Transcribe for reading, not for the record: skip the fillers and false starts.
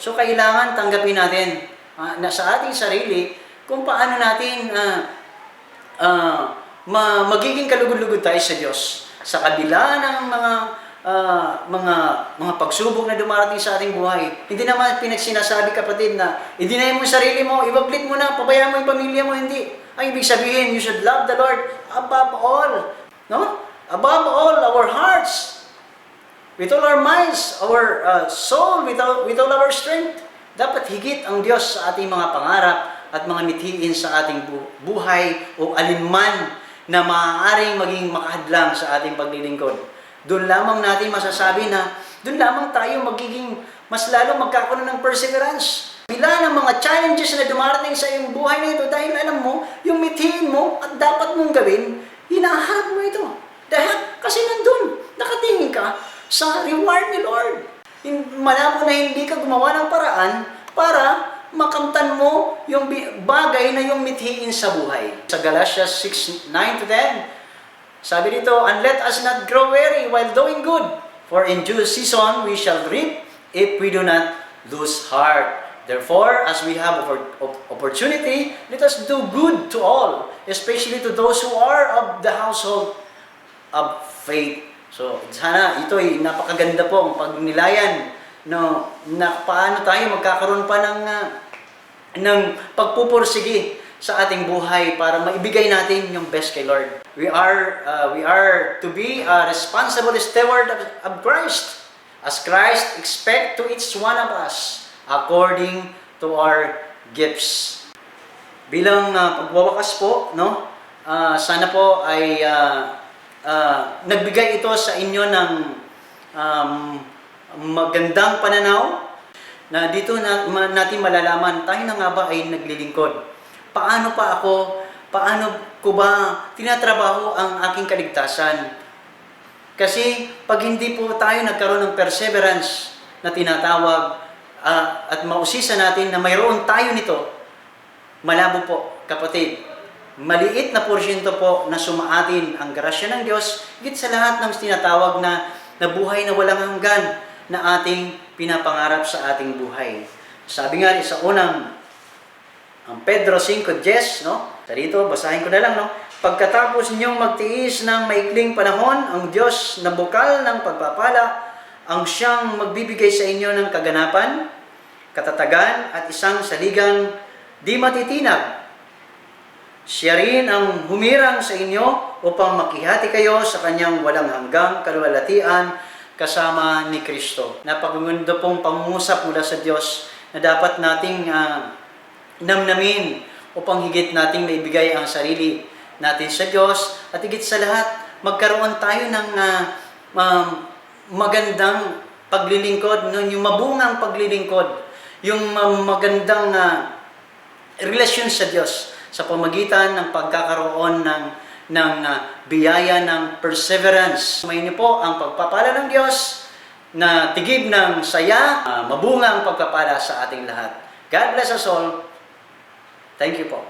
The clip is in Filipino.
So, kailangan tanggapin natin na sa ating sarili kung paano natin magiging kalugod-lugod tayo sa Diyos. Sa kabila ng mga pagsubok na dumarating sa ating buhay. Hindi naman pinagsinasabi, kapatid, na i-deny mo sarili mo, ibablit mo na, pabayaan mo yung pamilya mo, hindi. Ang ibig sabihin, you should love the Lord above all. No? Above all our hearts. With all our minds, our soul, with all our strength. Dapat higit ang Diyos sa ating mga pangarap at mga mithiin sa ating buhay o alinman na maaaring maging makahadlang sa ating paglilingkod. Doon lamang natin masasabi na doon lamang tayo magiging mas lalo magkakaroon ng perseverance. Bila ng mga challenges na dumarating sa iyong buhay na ito dahil alam mo, yung mithiin mo at dapat mong gawin, hinaharap mo ito. Dahil kasi nandun, nakatingin ka sa reward ni Lord. Malabo na hindi ka gumawa ng paraan para makamtan mo yung bagay na yung mithiin sa buhay. Sa Galatians 6:9-10, sabi dito, and let us not grow weary while doing good, for in due season we shall reap if we do not lose heart. Therefore, as we have opportunity, let us do good to all, especially to those who are of the household of faith. So, sana ito ay napakaganda po ang pagnilayan, no, na paano tayo magkakaroon pa ng pagpupursige sa ating buhay para maibigay natin yung best kay Lord. We are to be a responsible steward of Christ, as Christ expect to each one of us according to our gifts. Bilang pagwawakas po, no, sana po ay nagbigay ito sa inyo ng magandang pananaw na dito natin malalaman tayo na nga ba ay naglilingkod. Paano pa ako, paano ko ba tinatrabaho ang aking kaligtasan? Kasi pag hindi po tayo nagkaroon ng perseverance na tinatawag at mausisa natin na mayroon tayo nito, malabo po, kapatid. Maliit na porsyento po na sumaatin ang grasya ng Diyos, higit sa lahat ng tinatawag na buhay na walang hanggan na ating pinapangarap sa ating buhay. Sabi nga rin sa unang ang Pedro 5:10, no? Sa dito, basahin ko na lang, no? Pagkatapos ninyong magtiis ng maikling panahon, ang Diyos na bukal ng pagpapala, ang siyang magbibigay sa inyo ng kaganapan, katatagan at isang saligang di matitinag. Siya rin ang humirang sa inyo upang makihati kayo sa kanyang walang hanggang kaluwalhatian kasama ni Kristo. Napakaganda pong pangungusap mula sa Diyos na dapat nating namnamin upang higit nating maibigay ang sarili natin sa Diyos at higit sa lahat magkaroon tayo ng magandang paglilingkod, yung mabungang paglilingkod, yung magandang relasyon sa Diyos sa pamagitan ng pagkakaroon ng biyaya ng perseverance. May niyo po ang pagpapala ng Diyos na tigib ng saya, mabunga ang pagpapala sa ating lahat. God bless us all. Thank you po.